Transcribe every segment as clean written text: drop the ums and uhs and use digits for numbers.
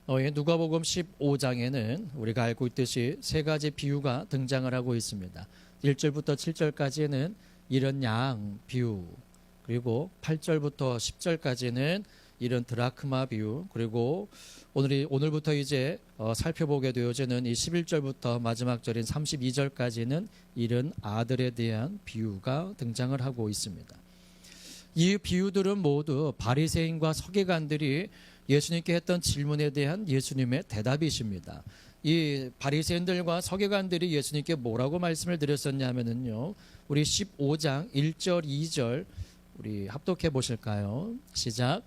누가복음 15장에는 우리가 알고 있듯이 세 가지 비유가 등장을 하고 있습니다. 1절부터 7절까지는 이런 양 비유, 그리고 8절부터 10절까지는 이런 드라크마 비유, 그리고 오늘부터 이제 살펴보게 되어지는 이 11절부터 마지막 절인 32절까지는 이런 아들에 대한 비유가 등장을 하고 있습니다. 이 비유들은 모두 바리새인과 서기관들이 예수님께 했던 질문에 대한 예수님의 대답이십니다. 이 바리새인들과 서기관들이 예수님께 뭐라고 말씀을 드렸었냐면요, 우리 15장 1절 2절 우리 합독해 보실까요? 시작.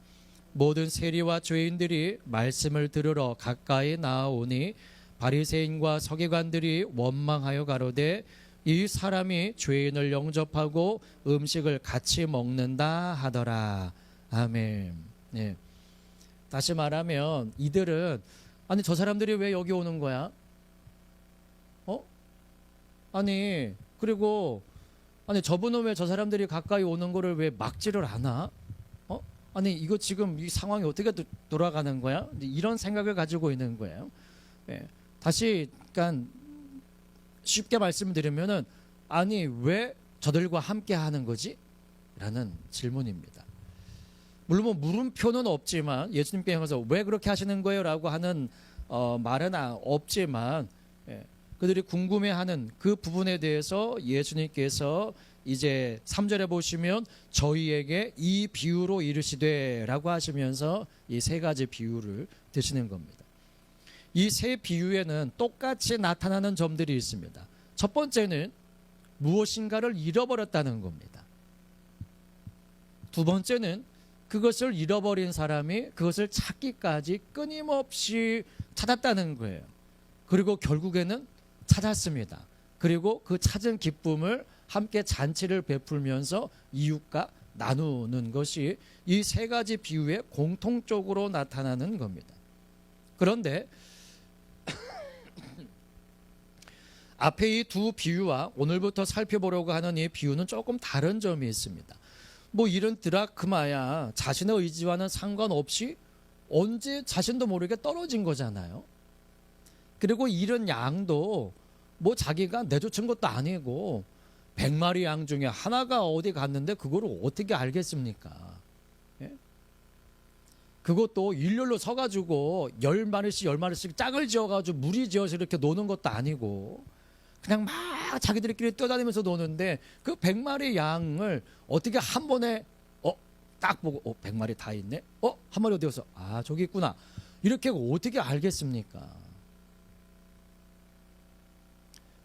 모든 세리와 죄인들이 말씀을 들으러 가까이 나아오니 바리새인과 서기관들이 원망하여 가로되 이 사람이 죄인을 영접하고 음식을 같이 먹는다 하더라. 아멘. 네. 다시 말하면 이들은 아니 저 사람들이 왜 여기 오는 거야? 아니 그리고 아니 저분은 왜 저 사람들이 가까이 오는 거를 왜 막지를 않아? 아니 이거 지금 이 상황이 어떻게 돌아가는 거야? 이런 생각을 가지고 있는 거예요. 네. 다시 그러니까 쉽게 말씀드리면은 아니 왜 저들과 함께 하는 거지? 라는 질문입니다. 물론 뭐 물음표는 없지만 예수님께 가서 왜 그렇게 하시는 거예요? 라고 하는 말은 없지만 그들이 궁금해하는 그 부분에 대해서 예수님께서 이제 3절에 보시면 저희에게 이 비유로 이르시되 라고 하시면서 이 세 가지 비유를 드시는 겁니다. 이 세 비유에는 똑같이 나타나는 점들이 있습니다. 첫 번째는 무엇인가를 잃어버렸다는 겁니다. 두 번째는 그것을 잃어버린 사람이 그것을 찾기까지 끊임없이 찾았다는 거예요. 그리고 결국에는 찾았습니다. 그리고 그 찾은 기쁨을 함께 잔치를 베풀면서 이웃과 나누는 것이 이 세 가지 비유에 공통적으로 나타나는 겁니다. 그런데 앞에 이 두 비유와 오늘부터 살펴보려고 하는 이 비유는 조금 다른 점이 있습니다. 뭐 이런 드라크마야 자신의 의지와는 상관없이 언제 자신도 모르게 떨어진 거잖아요. 그리고 이런 양도 뭐 자기가 내쫓은 것도 아니고 100마리 양 중에 하나가 어디 갔는데 그거를 어떻게 알겠습니까? 예? 그것도 일렬로 서가지고 10마리씩 짝을 지어가지고 무리 지어서 이렇게 노는 것도 아니고 그냥 막 자기들끼리 뛰어다니면서 노는데 그 100마리 양을 어떻게 한 번에 딱 보고 100마리 다 있네? 한 마리 어디 갔어? 아 저기 있구나. 이렇게 어떻게 알겠습니까?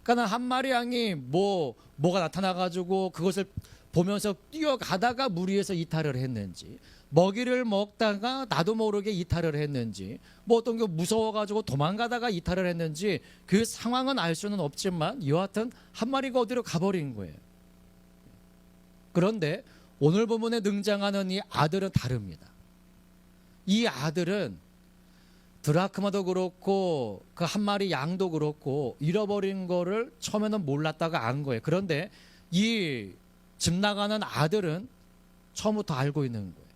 그러니까 한 마리 양이 뭐가 나타나가지고 그것을 보면서 뛰어가다가 무리해서 이탈을 했는지, 먹이를 먹다가 나도 모르게 이탈을 했는지, 뭐 어떤 게 무서워가지고 도망가다가 이탈을 했는지 그 상황은 알 수는 없지만 여하튼 한 마리가 어디로 가버린 거예요. 그런데 오늘 본문에 등장하는 이 아들은 다릅니다. 이 아들은 드라크마도 그렇고 그 한 마리 양도 그렇고 잃어버린 거를 처음에는 몰랐다가 안 거예요. 그런데 이 집 나가는 아들은 처음부터 알고 있는 거예요.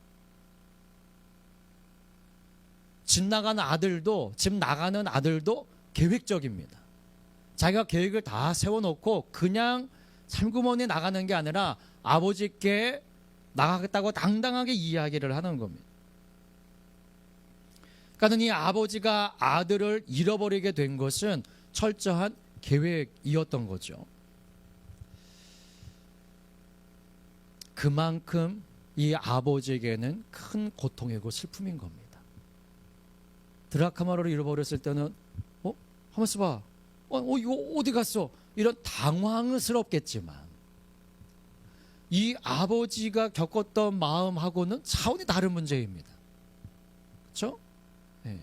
집 나가는 아들도 계획적입니다. 자기가 계획을 다 세워놓고 그냥 살구머니 나가는 게 아니라 아버지께 나가겠다고 당당하게 이야기를 하는 겁니다. 그러니까 이 아버지가 아들을 잃어버리게 된 것은 철저한 계획이었던 거죠. 그만큼 이 아버지에게는 큰 고통이고 슬픔인 겁니다. 드라크마를 잃어버렸을 때는 한번 써봐. 이거 어디 갔어? 이런 당황스럽겠지만 이 아버지가 겪었던 마음하고는 차원이 다른 문제입니다. 그렇죠? 네.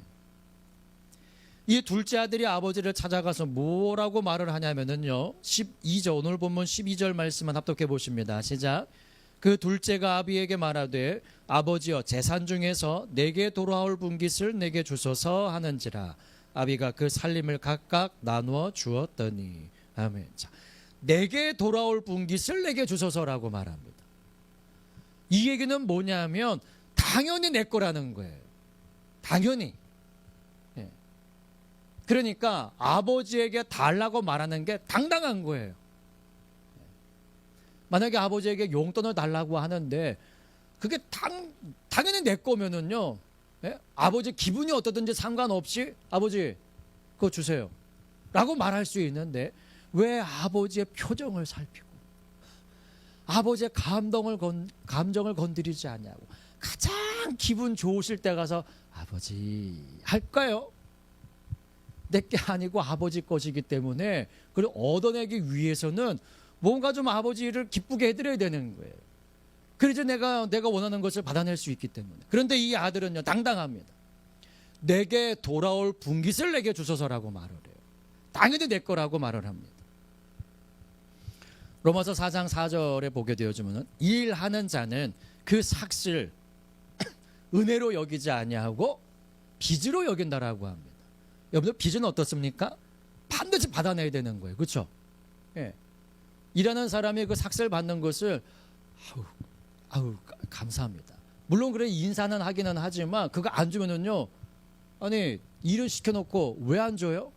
이 둘째 아들이 아버지를 찾아가서 뭐라고 말을 하냐면요, 12절, 오늘 본문 12절 말씀만 합독해 보십니다. 시작. 그 둘째가 아비에게 말하되 아버지여 재산 중에서 내게 돌아올 분깃을 내게 주소서 하는지라. 아비가 그 살림을 각각 나누어 주었더니. 아멘. 자, 내게 돌아올 분깃을 내게 주소서라고 말합니다. 이 얘기는 뭐냐면 당연히 내 거라는 거예요. 당연히. 그러니까 아버지에게 달라고 말하는 게 당당한 거예요. 만약에 아버지에게 용돈을 달라고 하는데 그게 당연히 내 거면은요, 예? 아버지 기분이 어떠든지 상관없이 아버지 그거 주세요 라고 말할 수 있는데, 왜 아버지의 표정을 살피고 아버지의 감정을 건드리지 않냐고, 가장 기분 좋으실 때 가서 아버지 할까요? 내게 아니고 아버지 것이기 때문에 그걸 얻어내기 위해서는 뭔가 좀 아버지를 기쁘게 해드려야 되는 거예요. 그래서 내가 원하는 것을 받아낼 수 있기 때문에. 그런데 이 아들은요, 당당합니다. 내게 돌아올 분깃을 내게 주소서라고 말을 해요. 당연히 내 거라고 말을 합니다. 로마서 4장 4절에 보게 되어지면 일하는 자는 그 삭슬 은혜로 여기지 아니하고 빚으로 여긴다라고 합니다. 여러분들 빚은 어떻습니까? 반드시 받아내야 되는 거예요. 그렇죠? 예. 일하는 사람이 그 삭슬 받는 것을 감사합니다. 물론 그래 인사는 하기는 하지만 그거 안 주면은요, 아니 일을 시켜놓고 왜 안 줘요?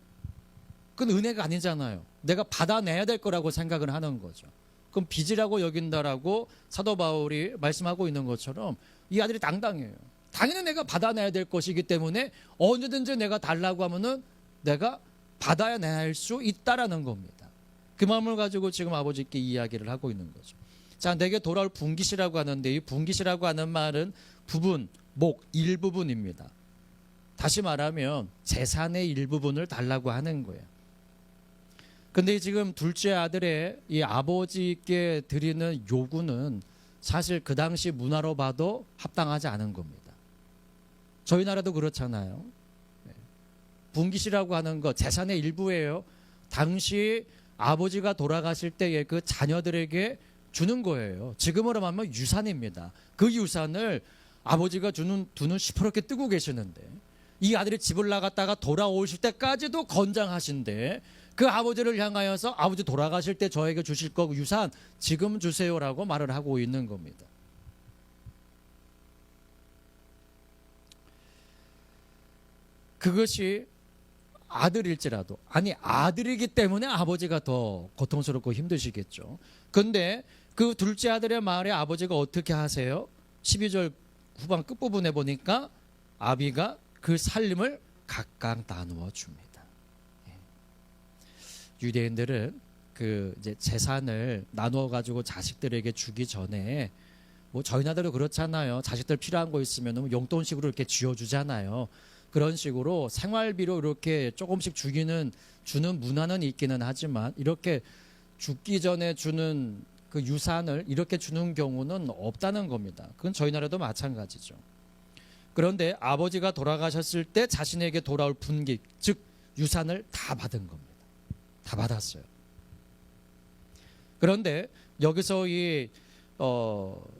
그건 은혜가 아니잖아요. 내가 받아내야 될 거라고 생각을 하는 거죠. 그럼 빚이라고 여긴다라고 사도 바울이 말씀하고 있는 것처럼 이 아들이 당당해요. 당연히 내가 받아내야 될 것이기 때문에 언제든지 내가 달라고 하면은 내가 받아내야 수 있다라는 겁니다. 그 마음을 가지고 지금 아버지께 이야기를 하고 있는 거죠. 자, 내게 돌아올 분깃이라고 하는데, 이 분깃이라고 하는 말은 부분, 목, 일부분입니다. 다시 말하면 재산의 일부분을 달라고 하는 거예요. 근데 지금 둘째 아들의 이 아버지께 드리는 요구는 사실 그 당시 문화로 봐도 합당하지 않은 겁니다. 저희 나라도 그렇잖아요. 분깃이라고 하는 거 재산의 일부예요. 당시 아버지가 돌아가실 때에 그 자녀들에게 주는 거예요. 지금으로 말하면 유산입니다. 그 유산을 아버지가 두눈 시퍼렇게 뜨고 계시는데, 이 아들이 집을 나갔다가 돌아오실 때까지도 건장하신데, 그 아버지를 향하여서 아버지 돌아가실 때 저에게 주실 거 유산 지금 주세요라고 말을 하고 있는 겁니다. 그것이 아들일지라도, 아니 아들이기 때문에 아버지가 더 고통스럽고 힘드시겠죠. 근데 그 둘째 아들의 말에 아버지가 어떻게 하세요? 12절 후반 끝부분에 보니까 아비가 그 살림을 각각 나누어 줍니다. 유대인들은 그 이제 재산을 나누어 가지고 자식들에게 주기 전에, 뭐 저희 나라도 그렇잖아요. 자식들 필요한 거 있으면 용돈식으로 이렇게 쥐어주잖아요. 그런 식으로 생활비로 이렇게 조금씩 주는 문화는 있기는 하지만, 이렇게 죽기 전에 주는 그 유산을 이렇게 주는 경우는 없다는 겁니다. 그건 저희 나라도 마찬가지죠. 그런데 아버지가 돌아가셨을 때 자신에게 돌아올 분깃, 즉 유산을 다 받은 겁니다. 다 받았어요. 그런데 여기서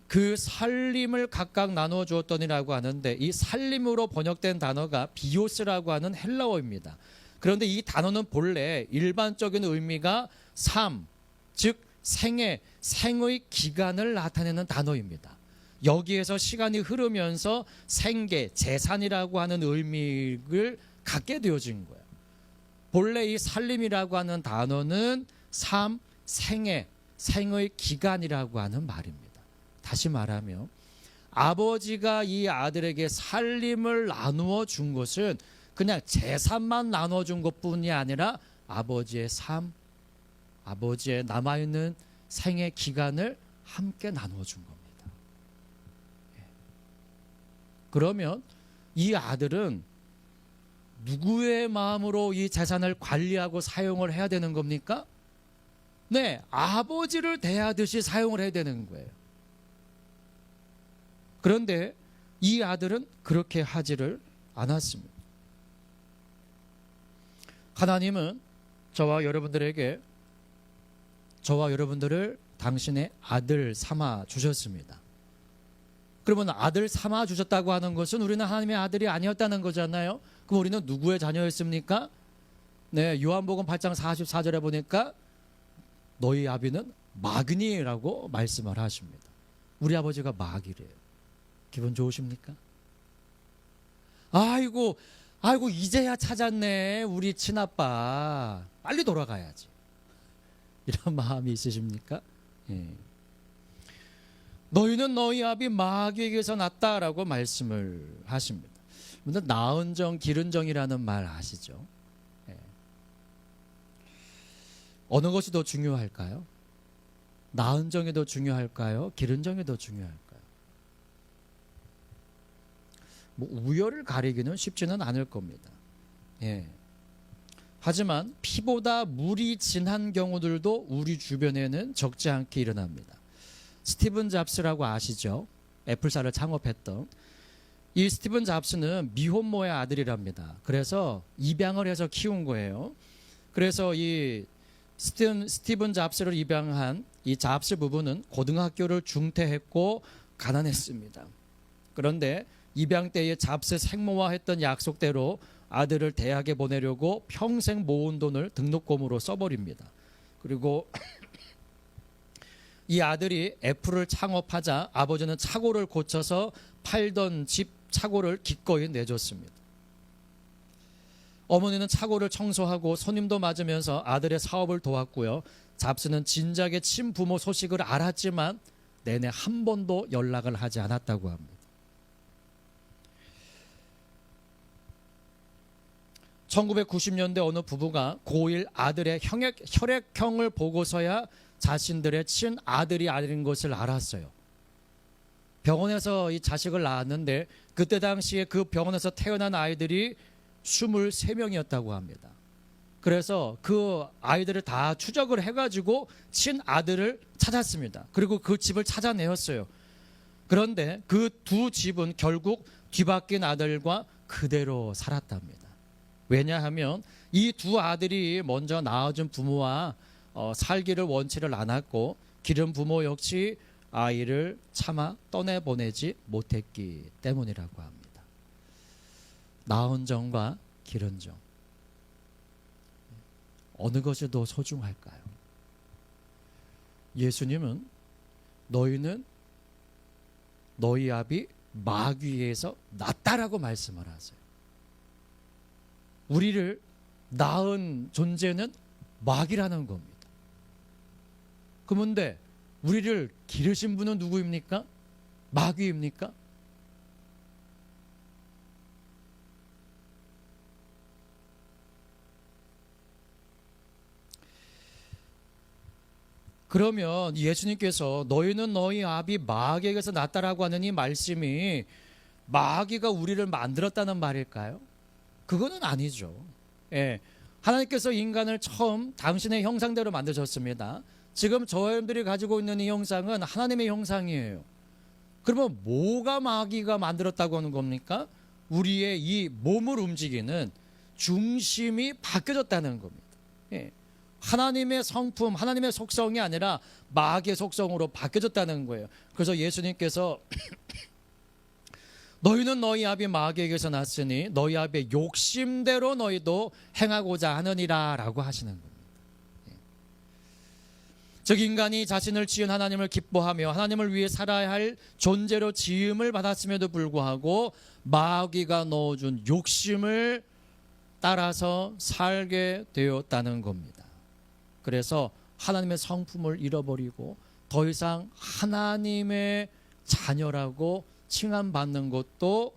그 살림을 각각 나누어 주었더니라고 하는데, 이 살림으로 번역된 단어가 비오스라고 하는 헬라어입니다. 그런데 이 단어는 본래 일반적인 의미가 삶, 즉 생의 기간을 나타내는 단어입니다. 여기에서 시간이 흐르면서 생계, 재산이라고 하는 의미를 갖게 되어진 거예요. 본래 이 살림이라고 하는 단어는 삶, 생의 기간이라고 하는 말입니다. 다시 말하면 아버지가 이 아들에게 살림을 나누어 준 것은 그냥 재산만 나누어 준 것뿐이 아니라 아버지의 삶, 아버지의 남아있는 생의 기간을 함께 나누어 준 겁니다. 그러면 이 아들은 누구의 마음으로 이 재산을 관리하고 사용을 해야 되는 겁니까? 네, 아버지를 대하듯이 사용을 해야 되는 거예요. 그런데 이 아들은 그렇게 하지를 않았습니다. 하나님은 저와 여러분들을 당신의 아들 삼아 주셨습니다. 그러면 아들 삼아 주셨다고 하는 것은 우리는 하나님의 아들이 아니었다는 거잖아요. 그럼 우리는 누구의 자녀였습니까? 네, 요한복음 8장 44절에 보니까 너희 아비는 마귀니라고 말씀을 하십니다. 우리 아버지가 마귀래요. 기분 좋으십니까? 아이고, 아이고 이제야 찾았네 우리 친아빠, 빨리 돌아가야지. 이런 마음이 있으십니까? 예. 너희는 너희 아비 마귀에게서 났다라고 말씀을 하십니다. 근데 나은 정 기른 정이라는 말 아시죠? 예. 어느 것이 더 중요할까요? 나은 정이 더 중요할까요? 기른 정이 더 중요할까요? 뭐 우열을 가리기는 쉽지는 않을 겁니다. 예. 하지만 피보다 물이 진한 경우들도 우리 주변에는 적지 않게 일어납니다. 스티븐 잡스라고 아시죠? 애플사를 창업했던 이 스티븐 잡스는 미혼모의 아들이랍니다. 그래서 입양을 해서 키운 거예요. 그래서 이 스티븐 잡스를 입양한 이 잡스 부부는 고등학교를 중퇴했고 가난했습니다. 그런데 입양 때에 잡스 생모와 했던 약속대로 아들을 대학에 보내려고 평생 모은 돈을 등록금으로 써버립니다. 그리고 이 아들이 애플을 창업하자 아버지는 착오를 고쳐서 팔던 집 착오를 기꺼이 내줬습니다. 어머니는 착오를 청소하고 손님도 맞으면서 아들의 사업을 도왔고요. 잡스는 진작에 친부모 소식을 알았지만 내내 한 번도 연락을 하지 않았다고 합니다. 1990년대 어느 부부가 고1 아들의 혈액형을 보고서야 자신들의 친아들이 아닌 것을 알았어요. 병원에서 이 자식을 낳았는데 그때 당시에 그 병원에서 태어난 아이들이 23명이었다고 합니다. 그래서 그 아이들을 다 추적을 해가지고 친아들을 찾았습니다. 그리고 그 집을 찾아내었어요. 그런데 그 두 집은 결국 뒤바뀐 아들과 그대로 살았답니다. 왜냐하면 이 두 아들이 먼저 낳아준 부모와 살기를 원치를 않았고 기른 부모 역시 아이를 차마 떠내보내지 못했기 때문이라고 합니다. 나은 정과 기른 정, 어느 것이 더 소중할까요? 예수님은 너희는 너희 아비 마귀에서 났다라고 말씀을 하세요. 우리를 낳은 존재는 마귀라는 겁니다. 그런데 우리를 기르신 분은 누구입니까? 마귀입니까? 그러면 예수님께서 너희는 너희 아비 마귀에게서 났다라고 하는 이 말씀이 마귀가 우리를 만들었다는 말일까요? 그거는 아니죠. 예. 하나님께서 인간을 처음 당신의 형상대로 만드셨습니다. 지금 저희들이 가지고 있는 이 형상은 하나님의 형상이에요. 그러면 뭐가 마귀가 만들었다고 하는 겁니까? 우리의 이 몸을 움직이는 중심이 바뀌어졌다는 겁니다. 예. 하나님의 성품, 하나님의 속성이 아니라 마귀의 속성으로 바뀌어졌다는 거예요. 그래서 예수님께서 너희는 너희 아비 마귀에게서 났으니 너희 아비의 욕심대로 너희도 행하고자 하느니라 라고 하시는 겁니다. 즉 인간이 자신을 지은 하나님을 기뻐하며 하나님을 위해 살아야 할 존재로 지음을 받았음에도 불구하고 마귀가 넣어준 욕심을 따라서 살게 되었다는 겁니다. 그래서 하나님의 성품을 잃어버리고 더 이상 하나님의 자녀라고 칭함받는 것도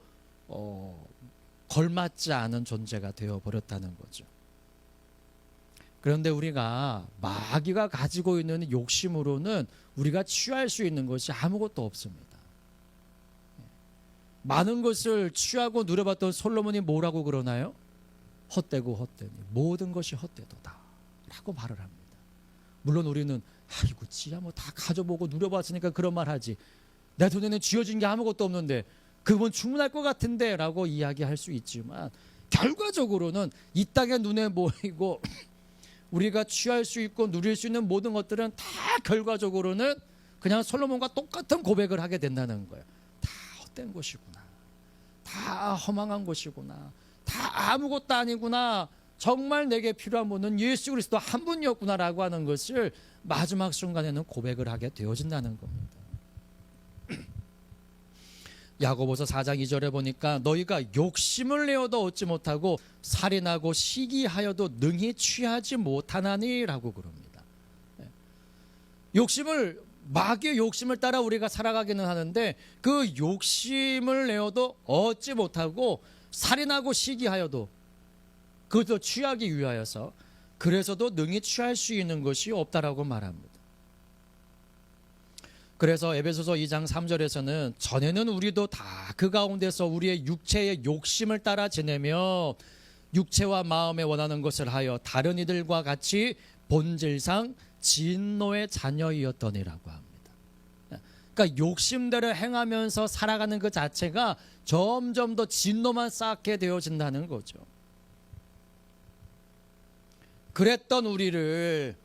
걸맞지 않은 존재가 되어버렸다는 거죠. 그런데 우리가 마귀가 가지고 있는 욕심으로는 우리가 취할 수 있는 것이 아무것도 없습니다. 많은 것을 취하고 누려봤던 솔로몬이 뭐라고 그러나요? 헛되고 헛되니 모든 것이 헛되도다 라고 말을 합니다. 물론 우리는 아이고 지야 뭐 다 가져보고 누려봤으니까 그런 말 하지, 내 돈에는 쥐어진 게 아무것도 없는데 그건 충분할 것 같은데 라고 이야기할 수 있지만 결과적으로는 이 땅에 눈에 보이고 우리가 취할 수 있고 누릴 수 있는 모든 것들은 다 결과적으로는 그냥 솔로몬과 똑같은 고백을 하게 된다는 거예요. 다 헛된 것이구나, 다 허망한 것이구나, 다 아무것도 아니구나, 정말 내게 필요한 분은 예수 그리스도 한 분이었구나라고 하는 것을 마지막 순간에는 고백을 하게 되어진다는 겁니다. 야고보서 4장 2절에 보니까 너희가 욕심을 내어도 얻지 못하고 살인하고 시기하여도 능히 취하지 못하나니라고 그럽니다. 욕심을, 마귀의 욕심을 따라 우리가 살아가기는 하는데 그 욕심을 내어도 얻지 못하고 살인하고 시기하여도 그것도 취하기 위하여서 그래서도 능히 취할 수 있는 것이 없다라고 말합니다. 그래서 에베소서 2장 3절에서는 전에는 우리도 다 그 가운데서 우리의 육체의 욕심을 따라 지내며 육체와 마음에 원하는 것을 하여 다른 이들과 같이 본질상 진노의 자녀이었더니라고 합니다. 그러니까 욕심대로 행하면서 살아가는 그 자체가 점점 더 진노만 쌓게 되어진다는 거죠. 그랬던 우리를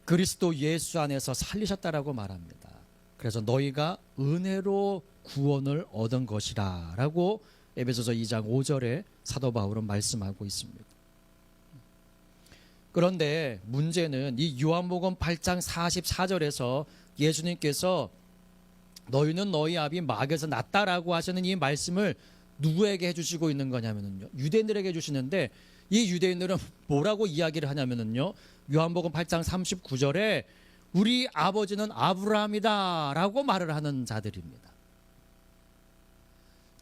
그리스도 예수 안에서 살리셨다라고 말합니다. 그래서 너희가 은혜로 구원을 얻은 것이라 라고 에베소서 2장 5절에 사도 바울은 말씀하고 있습니다. 그런데 문제는 이 요한복음 8장 44절에서 예수님께서 너희는 너희 아비 마귀에서 났다라고 하시는 이 말씀을 누구에게 해주시고 있는 거냐면요, 유대인들에게 해주시는데 이 유대인들은 뭐라고 이야기를 하냐면요, 요한복음 8장 39절에 우리 아버지는 아브라함이다 라고 말을 하는 자들입니다.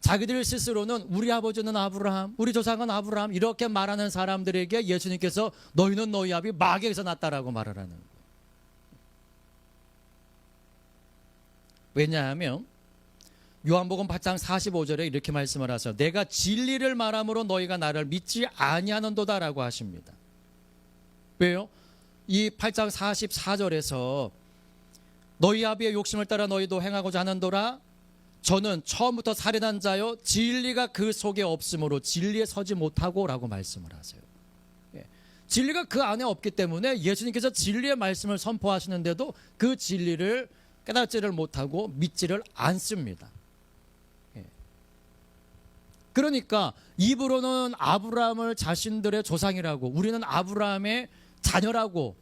자기들 스스로는 우리 아버지는 아브라함, 우리 조상은 아브라함 이렇게 말하는 사람들에게 예수님께서 너희는 너희 아비 마귀에서 났다라고 말을 하는 거예요. 왜냐하면 요한복음 8장 45절에 이렇게 말씀을 하세요. 내가 진리를 말함으로 너희가 나를 믿지 아니하는도다라고 하십니다. 왜요? 이 8장 44절에서 너희 아비의 욕심을 따라 너희도 행하고자 하는도라. 저는 처음부터 살인한 자요 진리가 그 속에 없으므로 진리에 서지 못하고 라고 말씀을 하세요. 진리가 그 안에 없기 때문에 예수님께서 진리의 말씀을 선포하시는데도 그 진리를 깨닫지를 못하고 믿지를 않습니다. 그러니까 입으로는 아브라함을 자신들의 조상이라고, 우리는 아브라함의 자녀라고,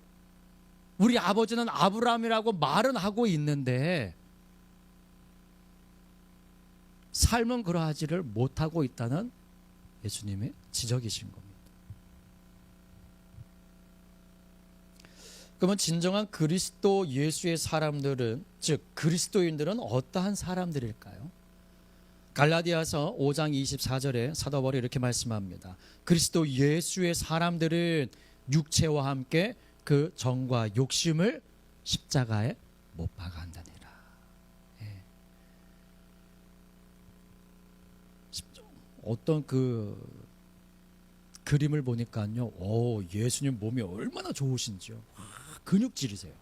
우리 아버지는 아브라함이라고 말은 하고 있는데 삶은 그러하지를 못하고 있다는 예수님의 지적이신 겁니다. 그러면 진정한 그리스도 예수의 사람들은, 즉 그리스도인들은 어떠한 사람들일까요? 갈라디아서 5장 24절에 사도 바울이 이렇게 말씀합니다. 그리스도 예수의 사람들은 육체와 함께 그 정과 욕심을 십자가에 못 박아한다니라. 어떤 그 그림을 보니까요, 예수님 몸이 얼마나 좋으신지요. 근육질이세요.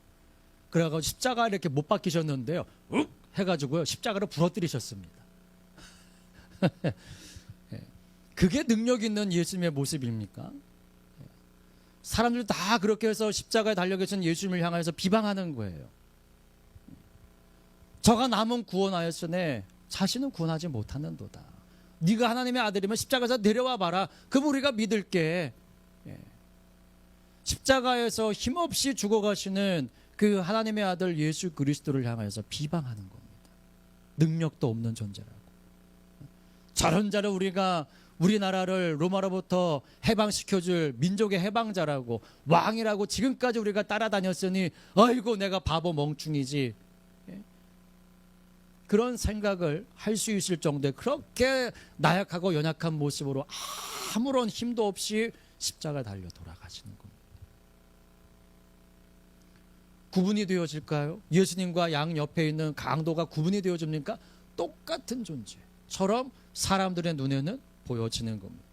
그래가지고 십자가 이렇게 못 박히셨는데요, 해가지고요 십자가를 부러뜨리셨습니다. 그게 능력 있는 예수님의 모습입니까? 사람들 다 그렇게 해서 십자가에 달려 계신 예수님을 향해서 비방하는 거예요. 저가 남은 구원하였으네 자신은 구원하지 못하는도다. 네가 하나님의 아들이면 십자가에서 내려와 봐라. 그럼 우리가 믿을게. 십자가에서 힘없이 죽어가시는 그 하나님의 아들 예수 그리스도를 향해서 비방하는 겁니다. 능력도 없는 존재라고. 저런 자를 우리가 우리나라를 로마로부터 해방시켜줄 민족의 해방자라고, 왕이라고 지금까지 우리가 따라다녔으니 아이고 내가 바보 멍충이지, 그런 생각을 할 수 있을 정도의 그렇게 나약하고 연약한 모습으로 아무런 힘도 없이 십자가 달려 돌아가시는 겁니다. 구분이 되어질까요? 예수님과 양 옆에 있는 강도가 구분이 되어집니까? 똑같은 존재처럼 사람들의 눈에는 보여지는 겁니다.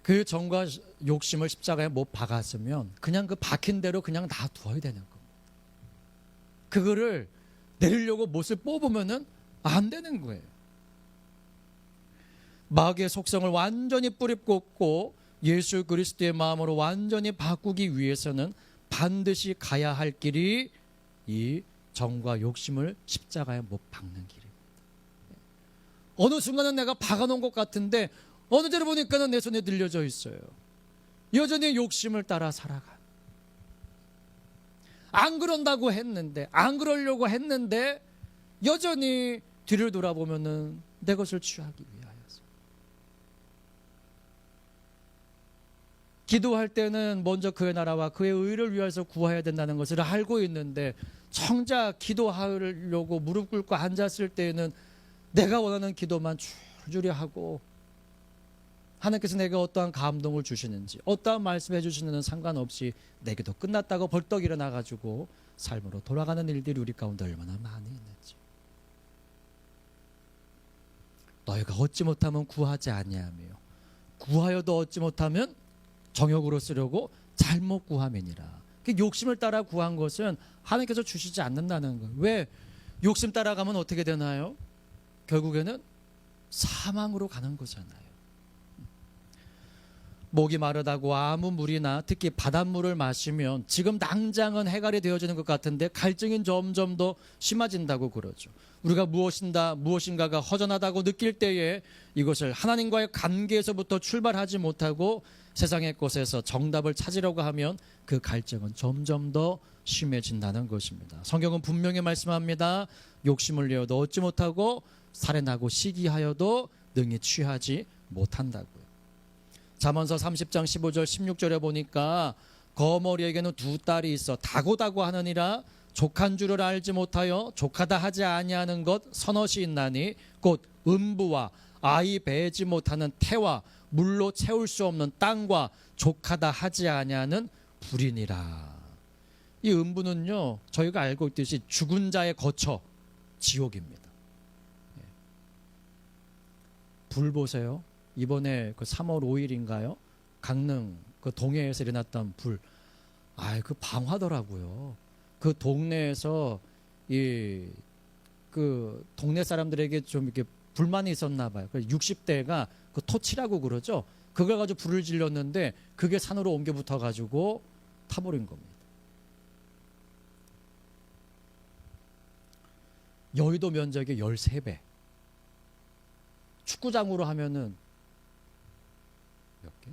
그 정과 욕심을 십자가에 못 박았으면 그냥 그 박힌 대로 그냥 놔두어야 되는 겁니다. 그거를 내리려고 못을 뽑으면은 안 되는 거예요. 마귀의 속성을 완전히 뿌리 뽑고 예수 그리스도의 마음으로 완전히 바꾸기 위해서는 반드시 가야 할 길이 이 정과 욕심을 십자가에 못 박는 길입니다. 어느 순간은 내가 박아놓은 것 같은데 어느 때를 보니까는 내 손에 들려져 있어요. 여전히 욕심을 따라 살아가. 안 그런다고 했는데, 안 그러려고 했는데 여전히 뒤를 돌아보면은 내 것을 취하기 위하여서. 기도할 때는 먼저 그의 나라와 그의 의를 위해서 구해야 된다는 것을 알고 있는데, 정작 기도하려고 무릎 꿇고 앉았을 때에는 내가 원하는 기도만 줄줄이 하고, 하나님께서 내게 어떠한 감동을 주시는지, 어떠한 말씀해 주시는지는 상관없이 내 기도 끝났다고 벌떡 일어나가지고 삶으로 돌아가는 일들이 우리 가운데 얼마나 많이 있는지. 너희가 얻지 못하면 구하지 아니하며 구하여도 얻지 못하면 정욕으로 쓰려고 잘못 구함이니라. 욕심을 따라 구한 것은 하나님께서 주시지 않는다는 거예요. 왜? 욕심 따라가면 어떻게 되나요? 결국에는 사망으로 가는 거잖아요. 목이 마르다고 아무 물이나 특히 바닷물을 마시면 지금 당장은 해결이 되어지는 것 같은데 갈증이 점점 더 심해진다고 그러죠. 우리가 무엇인가가 허전하다고 느낄 때에 이것을 하나님과의 관계에서부터 출발하지 못하고 세상의 것에서 정답을 찾으려고 하면 그 갈증은 점점 더 심해진다는 것입니다. 성경은 분명히 말씀합니다. 욕심을 내어도 얻지 못하고 살해나고 시기하여도 능히 취하지 못한다고요. 잠언서 30장 15절 16절에 보니까 거머리에게는 두 딸이 있어 다고다고 하느니라. 족한 줄을 알지 못하여 족하다 하지 아니하는 것 서너시 있나니 곧 음부와 아이 배지 못하는 태와 물로 채울 수 없는 땅과 족하다 하지 아니하는 불이니라. 이 음부는요, 저희가 알고 있듯이 죽은 자의 거처, 지옥입니다. 불 보세요. 이번에 그 3월 5일인가요? 강릉 그 동해에서 일어났던 불. 그 방화더라고요. 그 동네에서 그 동네 사람들에게 좀 이렇게 불만이 있었나 봐요. 60대가 그 토치라고 그러죠. 그걸 가지고 불을 질렀는데 그게 산으로 옮겨 붙어 가지고 타버린 겁니다. 여의도 면적의 13배. 축구장으로 하면은 몇 개?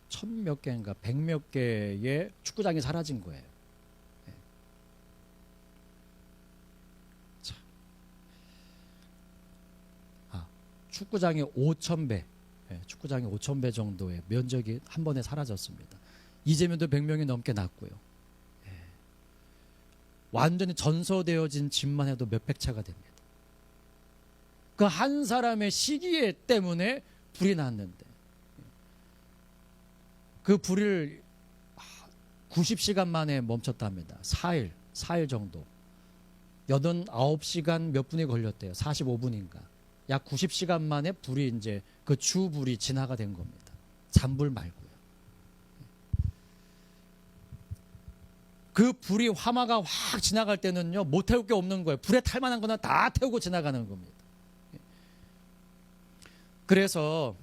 1000몇 개인가 100몇 개의 축구장이 사라진 거예요. 네. 자. 축구장이 5000배, 네, 축구장이 5000배 정도의 면적이 한 번에 사라졌습니다. 이재명도 100명이 넘게 났고요. 네. 완전히 전소되어진 집만 해도 몇백 채가 됩니다. 그 한 사람의 시기에 때문에 불이 났는데 그 불을 90시간 만에 멈췄답니다. 4일 정도. 89시간 몇 분이 걸렸대요. 45분인가. 약 90시간 만에 불이 이제 그 주불이 진화가 된 겁니다. 잔불 말고요. 그 불이 화마가 확 지나갈 때는요, 못 태울 게 없는 거예요. 불에 탈 만한 거는 다 태우고 지나가는 겁니다. 그래서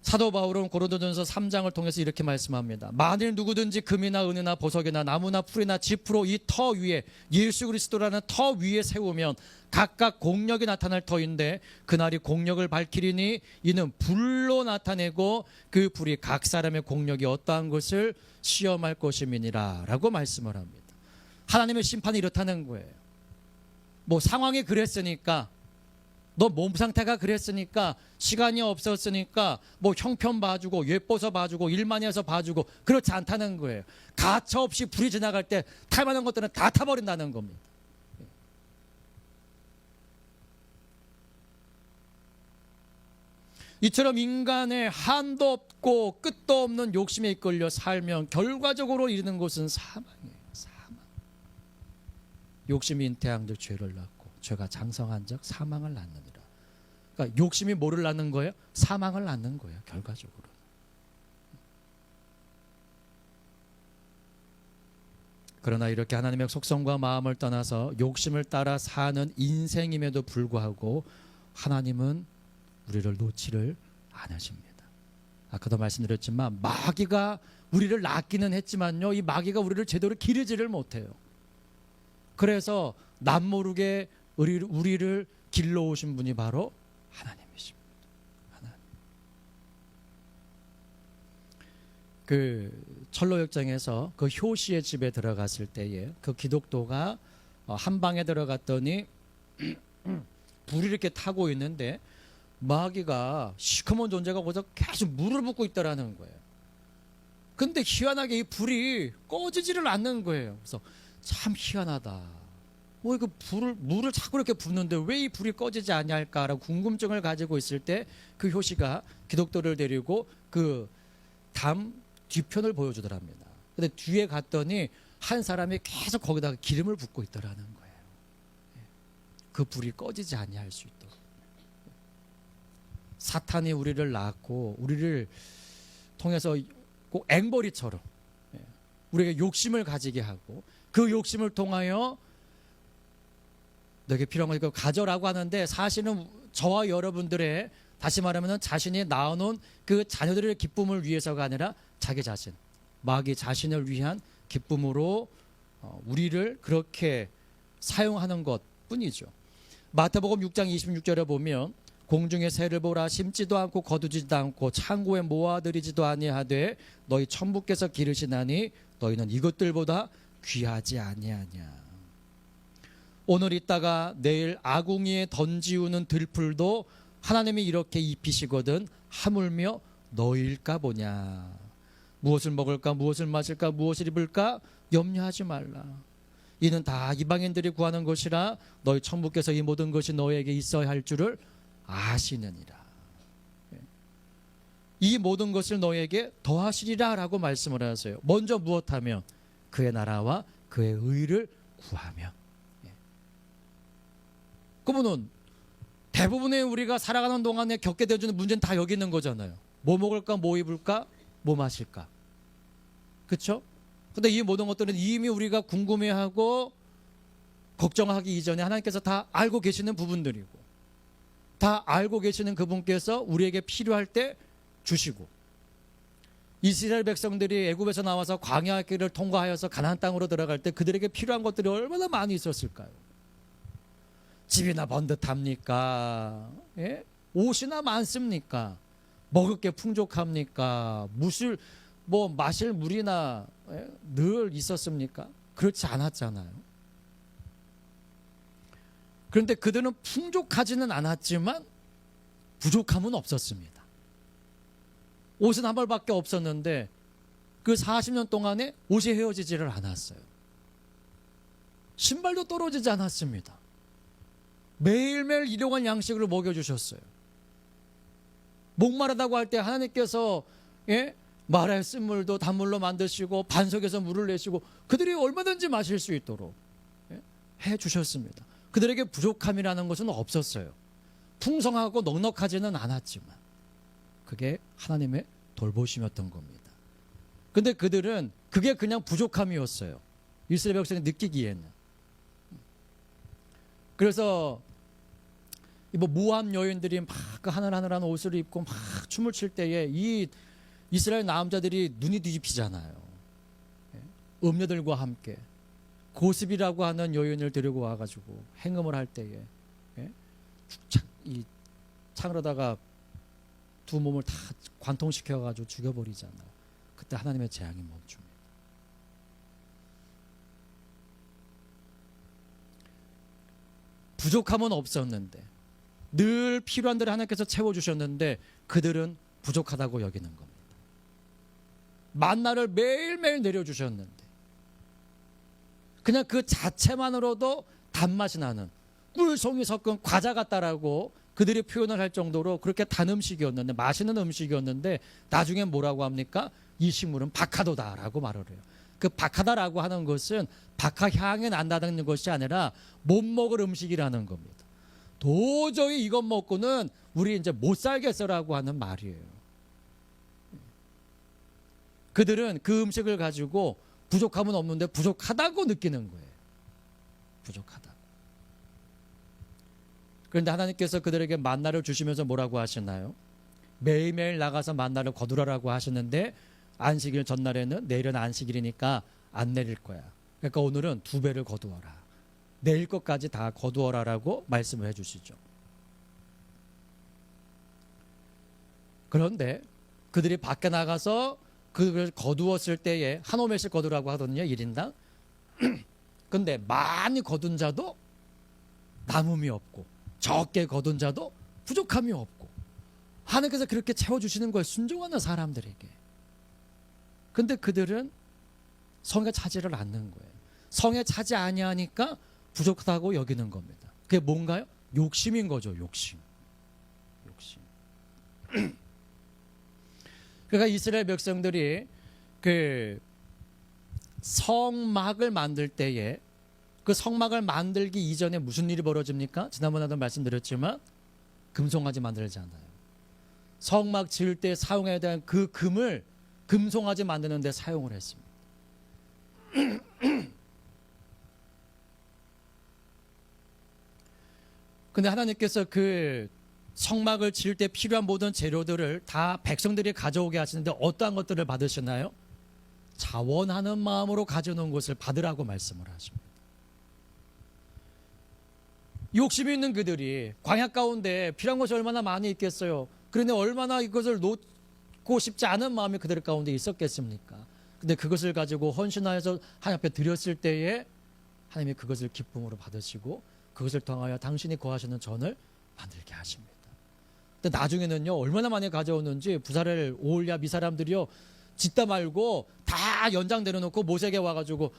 사도 바울은 고린도전서 3장을 통해서 이렇게 말씀합니다. 만일 누구든지 금이나 은이나 보석이나 나무나 풀이나 지프로 이 터 위에 예수 그리스도라는 터 위에 세우면 각각 공력이 나타날 터인데 그날이 공력을 밝히리니 이는 불로 나타내고 그 불이 각 사람의 공력이 어떠한 것을 시험할 것임이니라 라고 말씀을 합니다. 하나님의 심판이 이렇다는 거예요. 뭐 상황이 그랬으니까, 너 몸 상태가 그랬으니까, 시간이 없었으니까 뭐 형편 봐주고 예뻐서 봐주고 일만 해서 봐주고, 그렇지 않다는 거예요. 가차없이 불이 지나갈 때 탈만한 것들은 다 타버린다는 겁니다. 이처럼 인간의 한도 없고 끝도 없는 욕심에 이끌려 살면 결과적으로 이르는 것은 사망이에요. 사망. 욕심이 잉태한 즉 죄를 낳고 죄가 장성한 즉 사망을 낳느니라. 그러니까 욕심이 뭐를 낳는 거예요? 사망을 낳는 거예요. 결과적으로. 그러나 이렇게 하나님의 속성과 마음을 떠나서 욕심을 따라 사는 인생임에도 불구하고 하나님은 우리를 놓지를 않으십니다. 아까도 말씀드렸지만 마귀가 우리를 낚기는 했지만요, 이 마귀가 우리를 제대로 기르지를 못해요. 그래서 남모르게 우리를 길러오신 분이 바로 하나님이십니다. 하나님. 그 철로역정에서 그 효시의 집에 들어갔을 때에 그 기독도가 한 방에 들어갔더니 불이 이렇게 타고 있는데 마귀가 시커먼 존재가 거기서 계속 물을 붓고 있다라는 거예요. 근데 희한하게 이 불이 꺼지지를 않는 거예요. 그래서 참 희한하다. 뭐 이거 물을 자꾸 이렇게 붓는데 왜 이 불이 꺼지지 않냐할까라고 궁금증을 가지고 있을 때 그 효시가 기독도를 데리고 그 담 뒤편을 보여주더랍니다. 근데 뒤에 갔더니 한 사람이 계속 거기다가 기름을 붓고 있더라는 거예요. 그 불이 꺼지지 아니할 수 있도록. 사탄이 우리를 낳고 우리를 통해서 꼭 앵벌이처럼 우리에게 욕심을 가지게 하고 그 욕심을 통하여 너에게 필요한 거 가져라고 하는데 사실은 저와 여러분들의 다시 말하면 자신이 낳아놓은 그 자녀들의 기쁨을 위해서가 아니라 자기 자신, 마귀 자신을 위한 기쁨으로 우리를 그렇게 사용하는 것뿐이죠. 마태복음 6장 26절에 보면 공중의 새를 보라 심지도 않고 거두지도 않고 창고에 모아들이지도 아니하되 너희 천부께서 기르시나니 너희는 이것들보다 귀하지 아니하냐. 오늘 있다가 내일 아궁이에 던지우는 들풀도 하나님이 이렇게 입히시거든 하물며 너희일까 보냐. 무엇을 먹을까 무엇을 마실까 무엇을 입을까 염려하지 말라. 이는 다 이방인들이 구하는 것이라 너희 천부께서 이 모든 것이 너희에게 있어야 할 줄을 아시느니라. 이 모든 것을 너희에게 더하시리라 라고 말씀을 하세요. 먼저 무엇하면 그의 나라와 그의 의를 구하며. 그러면 대부분의 우리가 살아가는 동안에 겪게 되어주는 문제는 다 여기 있는 거잖아요. 뭐 먹을까 뭐 입을까 뭐 마실까. 그렇죠? 근데 이 모든 것들은 이미 우리가 궁금해하고 걱정하기 이전에 하나님께서 다 알고 계시는 부분들이고 다 알고 계시는 그분께서 우리에게 필요할 때 주시고 이스라엘 백성들이 애굽에서 나와서 광야 길을 통과하여서 가나안 땅으로 들어갈 때 그들에게 필요한 것들이 얼마나 많이 있었을까요? 집이나 번듯합니까? 예? 옷이나 많습니까? 먹을 게 풍족합니까? 마실 물이나 늘 있었습니까? 그렇지 않았잖아요. 그런데 그들은 풍족하지는 않았지만 부족함은 없었습니다. 옷은 한 벌밖에 없었는데 그 40년 동안에 옷이 헤어지지를 않았어요. 신발도 떨어지지 않았습니다. 매일매일 일용할 양식을 먹여주셨어요. 목마르다고 할 때 하나님께서 마라의 쓴물도 단물로 만드시고 반석에서 물을 내시고 그들이 얼마든지 마실 수 있도록 해주셨습니다. 그들에게 부족함이라는 것은 없었어요. 풍성하고 넉넉하지는 않았지만 그게 하나님의 돌보심이었던 겁니다. 근데 그들은 그게 그냥 부족함이었어요. 이스라엘 백성이 느끼기에는. 그래서 모압 여인들이 막 그 하늘하늘한 옷을 입고 막 춤을 출 때에 이 이스라엘 남자들이 눈이 뒤집히잖아요. 음녀들과 함께 고습이라고 하는 여인을 데리고 와가지고 행음을 할 때에 이 창으로다가 두 몸을 다 관통시켜가지고 죽여버리잖아요. 그때 하나님의 재앙이 멈춥니다. 부족함은 없었는데 늘 필요한 대로 하나님께서 채워주셨는데 그들은 부족하다고 여기는 겁니다. 만나를 매일매일 내려주셨는데 그냥 그 자체만으로도 단맛이 나는 꿀송이 섞은 과자 같다라고 그들이 표현을 할 정도로 그렇게 단 음식이었는데 맛있는 음식이었는데 나중에 뭐라고 합니까? 이 식물은 박하도다라고 말을 해요. 그 박하다라고 하는 것은 박하향이 난다는 것이 아니라 못 먹을 음식이라는 겁니다. 도저히 이것 먹고는 우리 이제 못 살겠어라고 하는 말이에요. 그들은 그 음식을 가지고 부족함은 없는데 부족하다고 느끼는 거예요. 부족하다고. 그런데 하나님께서 그들에게 만나를 주시면서 뭐라고 하시나요? 매일매일 나가서 만나를 거두라라고 하시는데 안식일 전날에는 내일은 안식일이니까 안 내릴 거야. 그러니까 오늘은 2배를 거두어라. 내일 것까지 다 거두어라라고 말씀을 해주시죠. 그런데 그들이 밖에 나가서 그걸 거두었을 때에 한 오멜씩 거두라고 하거든요. 1인당. 근데 많이 거둔 자도 남음이 없고 적게 거둔 자도 부족함이 없고 하나님께서 그렇게 채워주시는 거예요. 순종하는 사람들에게. 근데 그들은 성에 차지를 않는 거예요. 성에 차지 아니하니까 부족하다고 여기는 겁니다. 그게 뭔가요? 욕심인 거죠. 욕심. 그러니까 이스라엘 백성들이 그 성막을 만들 때에 그 성막을 만들기 이전에 무슨 일이 벌어집니까? 지난번에도 말씀드렸지만 금송아지 만들잖아요. 성막 지을 때 사용해야 되는 그 금을 금송아지 만드는 데 사용을 했습니다. 근데 하나님께서 그 성막을 지을 때 필요한 모든 재료들을 다 백성들이 가져오게 하시는데 어떠한 것들을 받으시나요? 자원하는 마음으로 가져놓은 것을 받으라고 말씀을 하십니다. 욕심이 있는 그들이 광야 가운데 필요한 것이 얼마나 많이 있겠어요. 그런데 얼마나 이것을 놓고 싶지 않은 마음이 그들 가운데 있었겠습니까? 근데 그것을 가지고 헌신하여서 하나님 앞에 드렸을 때에 하나님이 그것을 기쁨으로 받으시고 그것을 통하여 당신이 거하시는 전을 만들게 하십니다. 근데 나중에는요, 얼마나 많이 가져오는지 부사렐, 오홀랴 이 사람들이요, 짓다 말고 다 연장 내려놓고 모세에게 와가지고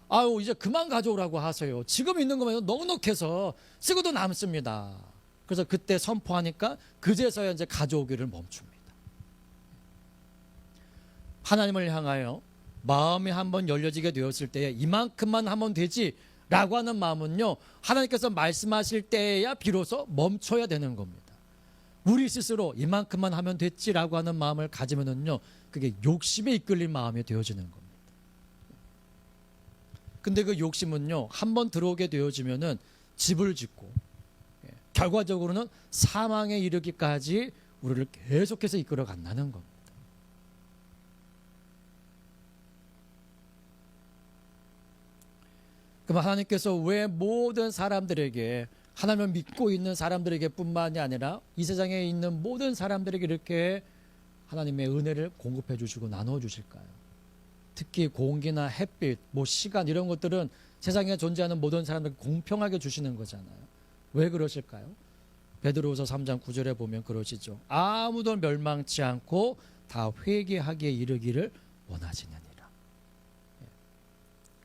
아유 이제 그만 가져오라고 하세요. 지금 있는 것만 넉넉해서 쓰고도 남습니다. 그래서 그때 선포하니까 그제서야 이제 가져오기를 멈춥니다. 하나님을 향하여 마음이 한번 열려지게 되었을 때에 이만큼만 하면 되지라고 하는 마음은요, 하나님께서 말씀하실 때야 비로소 멈춰야 되는 겁니다. 우리 스스로 이만큼만 하면 됐지라고 하는 마음을 가지면은요, 그게 욕심에 이끌린 마음이 되어지는 겁니다. 근데 그 욕심은요, 한번 들어오게 되어지면은 집을 짓고 결과적으로는 사망에 이르기까지 우리를 계속해서 이끌어 간다는 겁니다. 그럼 하나님께서 왜 모든 사람들에게, 하나님을 믿고 있는 사람들에게 뿐만이 아니라 이 세상에 있는 모든 사람들에게 이렇게 하나님의 은혜를 공급해 주시고 나눠 주실까요? 특히 공기나 햇빛, 시간 이런 것들은 세상에 존재하는 모든 사람들에게 공평하게 주시는 거잖아요. 왜 그러실까요? 베드로후서 3장 9절에 보면 그러시죠. 아무도 멸망치 않고 다 회개하기에 이르기를 원하시느니라.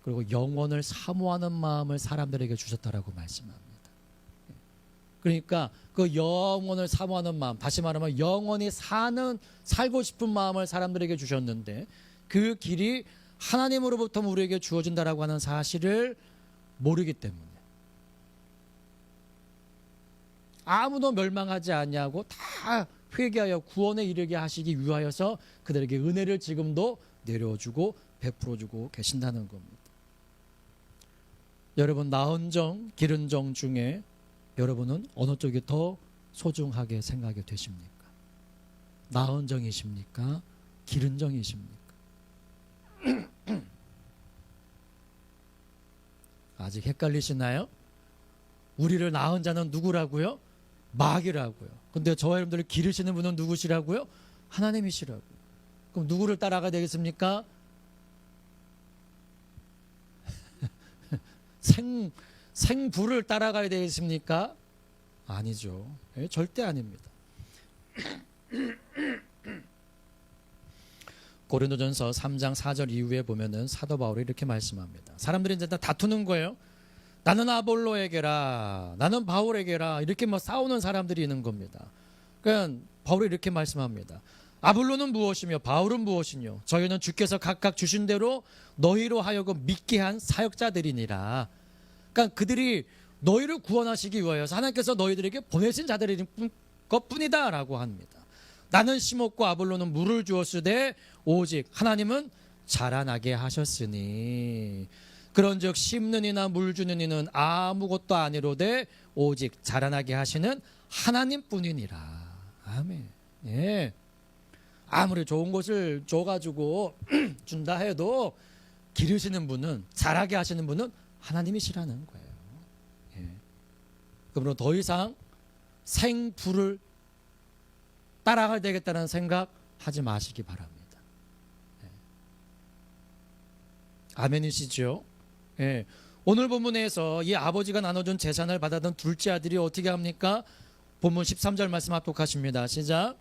그리고 영원을 사모하는 마음을 사람들에게 주셨다라고 말씀합니다. 그러니까 그 영원을 사모하는 마음, 다시 말하면 영원히 살고 싶은 마음을 사람들에게 주셨는데 그 길이 하나님으로부터 우리에게 주어진다라고 하는 사실을 모르기 때문에 아무도 멸망하지 아니하고 다 회개하여 구원에 이르게 하시기 위하여서 그들에게 은혜를 지금도 내려주고 베풀어주고 계신다는 겁니다. 여러분, 나은 정, 기른 정 중에 여러분은 어느 쪽이 더 소중하게 생각이 되십니까? 나은 정이십니까? 기른 정이십니까? 아직 헷갈리시나요? 우리를 낳은 자는 누구라고요? 마귀라고요. 근데 저와 여러분들을 기르시는 분은 누구시라고요? 하나님이시라고요. 그럼 누구를 따라가야 되겠습니까? 생불을 따라가야 되겠습니까? 아니죠. 절대 아닙니다. 고린도전서 3장 4절 이후에 보면은 사도 바울이 이렇게 말씀합니다. 사람들이 이제 다 다투는 거예요. 나는 아볼로에게라, 나는 바울에게라, 이렇게 싸우는 사람들이 있는 겁니다. 그러니까 바울이 이렇게 말씀합니다. 아볼로는 무엇이며 바울은 무엇이뇨? 저희는 주께서 각각 주신 대로 너희로 하여금 믿게 한 사역자들이니라. 그러니까 그들이 너희를 구원하시기 위하여서 하나님께서 너희들에게 보내신 자들인 것뿐이다 라고 합니다. 나는 심었고 아볼로는 물을 주었으되 오직 하나님은 자라나게 하셨으니 그런즉 심는 이나 물 주는 이는 아무것도 아니로되 오직 자라나게 하시는 하나님뿐이니라. 아멘. 예. 아무리 좋은 것을 줘가지고 준다 해도 기르시는 분은, 자라게 하시는 분은 하나님이시라는 거예요. 예. 그러므로 더 이상 생불을 따라가야 되겠다는 생각 하지 마시기 바랍니다. 예. 아멘이시죠? 예. 오늘 본문에서 이 아버지가 나눠준 재산을 받아든 둘째 아들이 어떻게 합니까? 본문 13절 말씀 합독하십니다. 시작.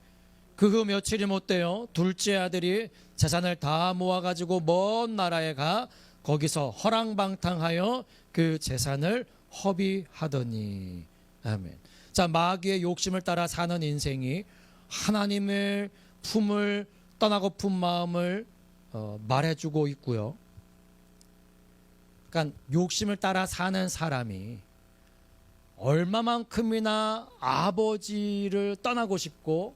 그 후 며칠이 못 돼요. 둘째 아들이 재산을 다 모아가지고 먼 나라에 가 거기서 허랑방탕하여 그 재산을 허비하더니. 아멘. 자, 마귀의 욕심을 따라 사는 인생이 하나님의 품을 떠나고픈 마음을 말해주고 있고요. 그러니까 욕심을 따라 사는 사람이 얼마만큼이나 아버지를 떠나고 싶고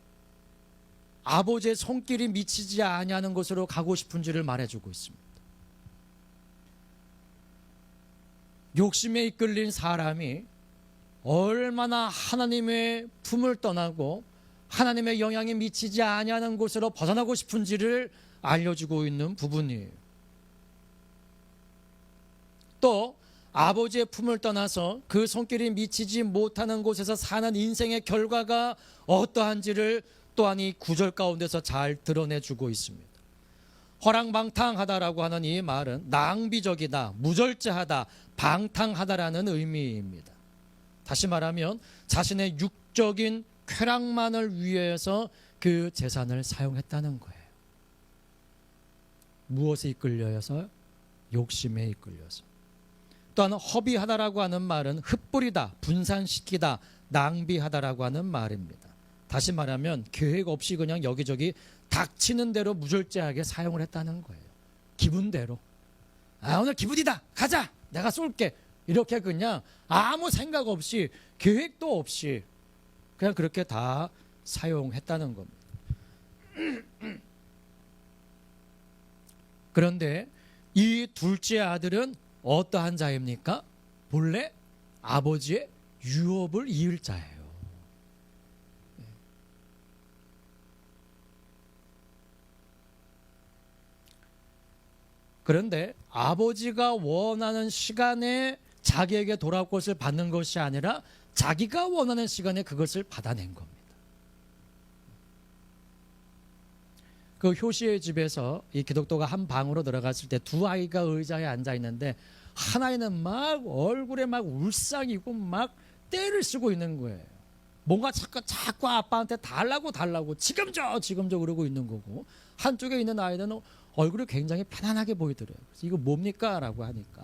아버지의 손길이 미치지 아니하는 곳으로 가고 싶은지를 말해주고 있습니다. 욕심에 이끌린 사람이 얼마나 하나님의 품을 떠나고 하나님의 영향이 미치지 아니하는 곳으로 벗어나고 싶은지를 알려주고 있는 부분이에요. 또 아버지의 품을 떠나서 그 손길이 미치지 못하는 곳에서 사는 인생의 결과가 어떠한지를 또한 이 구절 가운데서 잘 드러내주고 있습니다. 허랑방탕하다라고 하는 이 말은 낭비적이다, 무절제하다, 방탕하다라는 의미입니다. 다시 말하면 자신의 육적인 쾌락만을 위해서 그 재산을 사용했다는 거예요. 무엇에 이끌려서? 욕심에 이끌려서. 또한 허비하다라고 하는 말은 흩뿌리다, 분산시키다, 낭비하다라고 하는 말입니다. 다시 말하면 계획 없이 그냥 여기저기 닥치는 대로 무절제하게 사용을 했다는 거예요. 기분대로. 오늘 기분이다, 가자, 내가 쏠게, 이렇게 그냥 아무 생각 없이 계획도 없이 그냥 그렇게 다 사용했다는 겁니다. 그런데 이 둘째 아들은 어떠한 자입니까? 본래 아버지의 유업을 이을 자예요. 그런데 아버지가 원하는 시간에 자기에게 돌아올 것을 받는 것이 아니라 자기가 원하는 시간에 그것을 받아낸 겁니다. 그 효시의 집에서 이 기독도가 한 방으로 들어갔을 때 두 아이가 의자에 앉아 있는데 하나는 막 얼굴에 막 울상이고 막 떼를 쓰고 있는 거예요. 뭔가 자꾸 아빠한테 달라고 지금 줘 그러고 있는 거고, 한쪽에 있는 아이는 얼굴이 굉장히 편안하게 보이더래요. 그래서 이거 뭡니까? 라고 하니까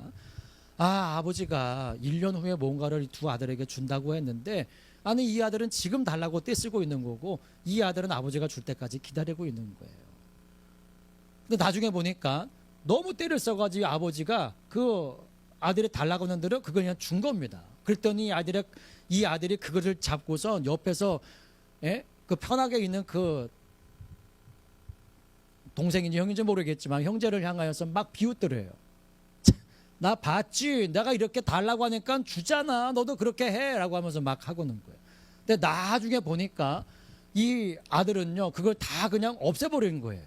아버지가 1년 후에 뭔가를 두 아들에게 준다고 했는데 아니 이 아들은 지금 달라고 떼쓰고 있는 거고 이 아들은 아버지가 줄 때까지 기다리고 있는 거예요. 근데 나중에 보니까 너무 떼를 써가지고 아버지가 그 아들이 달라고 하는 대로 그걸 그냥 준 겁니다. 그랬더니 이 아들이 그거를 잡고서 옆에서 그 편하게 있는 그 동생인지 형인지 모르겠지만 형제를 향하여서 막 비웃더래요. 나 봤지? 내가 이렇게 달라고 하니까 주잖아. 너도 그렇게 해. 라고 하면서 막 하고는 거예요. 근데 나중에 보니까 이 아들은요, 그걸 다 그냥 없애버린 거예요.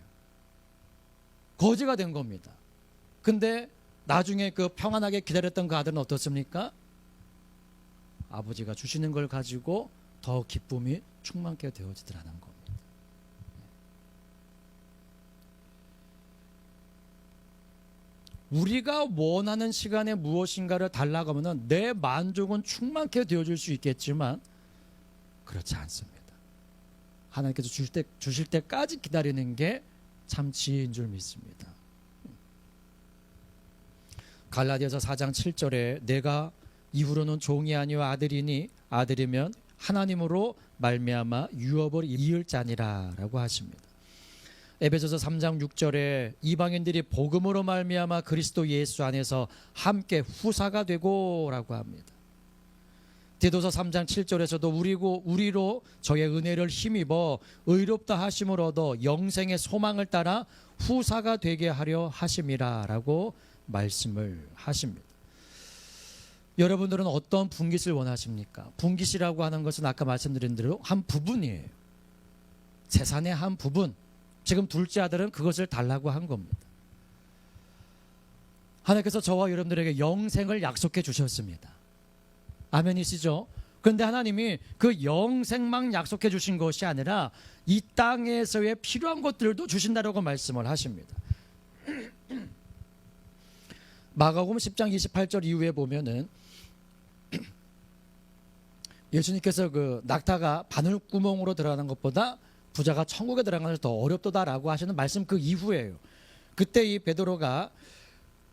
거지가 된 겁니다. 근데 나중에 그 평안하게 기다렸던 그 아들은 어떻습니까? 아버지가 주시는 걸 가지고 더 기쁨이 충만케 되어지더라는 겁니다. 우리가 원하는 시간에 무엇인가를 달라고 하면 내 만족은 충만케 되어질 수 있겠지만 그렇지 않습니다. 하나님께서 주실 때까지 기다리는 게 참 지혜인 줄 믿습니다. 갈라디아서 4장 7절에 내가 이후로는 종이 아니와 아들이니 아들이면 하나님으로 말미암아 유업을 이을 자니라 라고 하십니다. 에베소서 3장 6절에 이방인들이 복음으로 말미암아 그리스도 예수 안에서 함께 후사가 되고 라고 합니다. 디도서 3장 7절에서도 우리로 저의 은혜를 힘입어 의롭다 하심을 얻어 영생의 소망을 따라 후사가 되게 하려 하심이라 라고 말씀을 하십니다. 여러분들은 어떤 분깃을 원하십니까? 분깃이라고 하는 것은 아까 말씀드린 대로 한 부분이에요. 재산의 한 부분. 지금 둘째 아들은 그것을 달라고 한 겁니다. 하나님께서 저와 여러분들에게 영생을 약속해 주셨습니다. 아멘이시죠? 그런데 하나님이 그 영생만 약속해 주신 것이 아니라 이 땅에서의 필요한 것들도 주신다라고 말씀을 하십니다. 마가복음 10장 28절 이후에 보면은 예수님께서 그 낙타가 바늘구멍으로 들어가는 것보다 부자가 천국에 들어가는 것이 더 어렵도다라고 하시는 말씀 그 이후에요. 그때 이 베드로가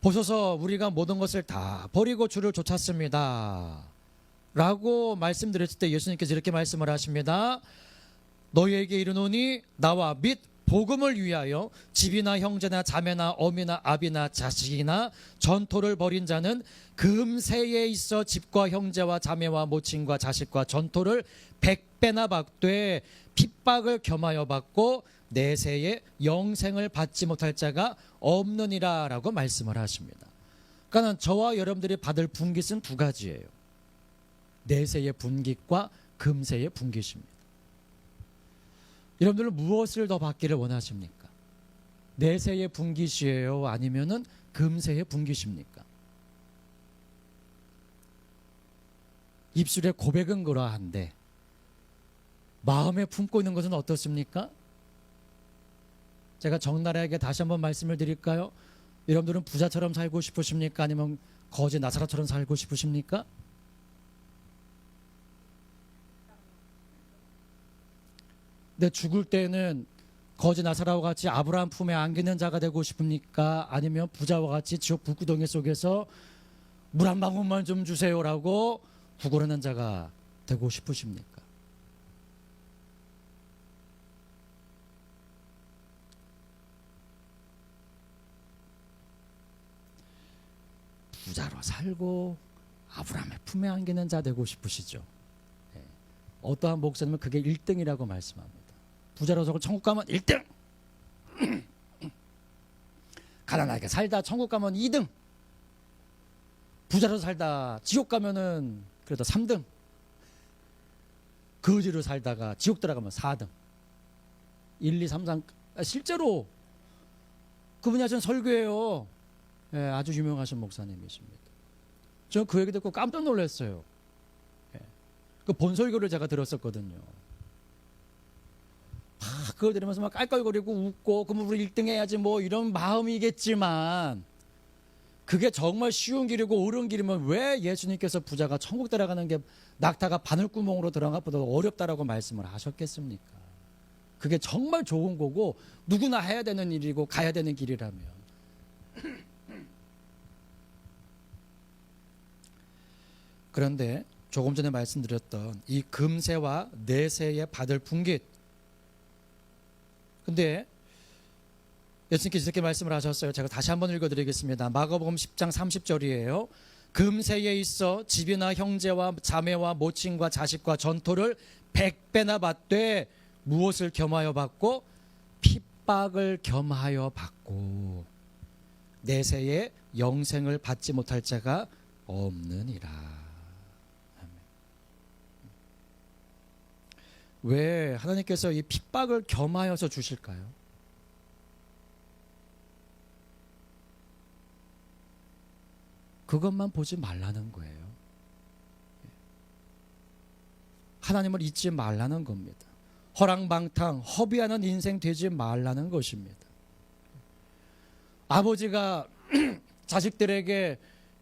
보소서 우리가 모든 것을 다 버리고 주를 쫓았습니다 라고 말씀드렸을 때 예수님께서 이렇게 말씀을 하십니다. 너희에게 이르노니 나와 및 복음을 위하여 집이나 형제나 자매나 어미나 아비나 자식이나 전토를 벌인 자는 금세에 있어 집과 형제와 자매와 모친과 자식과 전토를 100배나 받되 핍박을 겸하여 받고 내세에 영생을 받지 못할 자가 없느니라 라고 말씀을 하십니다. 그러니까 저와 여러분들이 받을 분깃은 두 가지예요. 내세의 분깃과 금세의 분깃입니다. 여러분들은 무엇을 더 받기를 원하십니까? 내세의 분깃이에요? 아니면은 금세의 분깃입니까? 입술에 고백은 그러한데 마음에 품고 있는 것은 어떻습니까? 제가 적나라하게 다시 한번 말씀을 드릴까요? 여러분들은 부자처럼 살고 싶으십니까? 아니면 거지 나사로처럼 살고 싶으십니까? 근데 죽을 때는 거지 나사로와 같이 아브라함 품에 안기는 자가 되고 싶습니까? 아니면 부자와 같이 지옥 불구덩이 속에서 물 한 방울만 좀 주세요라고 구걸하는 자가 되고 싶으십니까? 부자로 살고 아브라함의 품에 안기는 자 되고 싶으시죠? 네. 어떠한 목사님은 그게 1등이라고 말씀합니다. 부자로 살고 천국 가면 1등, 가난하게 살다 천국 가면 2등, 부자로 살다 지옥 가면은 그래도 3등, 거지로 살다가 지옥 들어가면 4등, 1, 2, 3, 4. 실제로 그분이 하신 설교예요. 예, 아주 유명하신 목사님이십니다. 저는 그 얘기 듣고 깜짝 놀랐어요. 예, 그 본설교를 제가 들었었거든요. 그걸 들으면서 막 깔깔거리고 웃고 그럼 우리 1등 해야지 뭐 이런 마음이겠지만 그게 정말 쉬운 길이고 옳은 길이면 왜 예수님께서 부자가 천국 들어가는 게 낙타가 바늘구멍으로 들어간 것보다 어렵다라고 말씀을 하셨겠습니까? 그게 정말 좋은 거고 누구나 해야 되는 일이고 가야 되는 길이라면. 그런데 조금 전에 말씀드렸던 이 금세와 내세에 받을 분깃, 근데 예수님께서 이렇게 말씀을 하셨어요. 제가 다시 한번 읽어드리겠습니다. 마가복음 10장 30절이에요. 금세에 있어 집이나 형제와 자매와 모친과 자식과 전토를 100배나 받되 무엇을 겸하여 받고 핍박을 겸하여 받고 내세에 영생을 받지 못할 자가 없느니라. 왜 하나님께서 이 핍박을 겸하여서 주실까요? 그것만 보지 말라는 거예요. 하나님을 잊지 말라는 겁니다. 허랑방탕, 허비하는 인생 되지 말라는 것입니다. 아버지가 자식들에게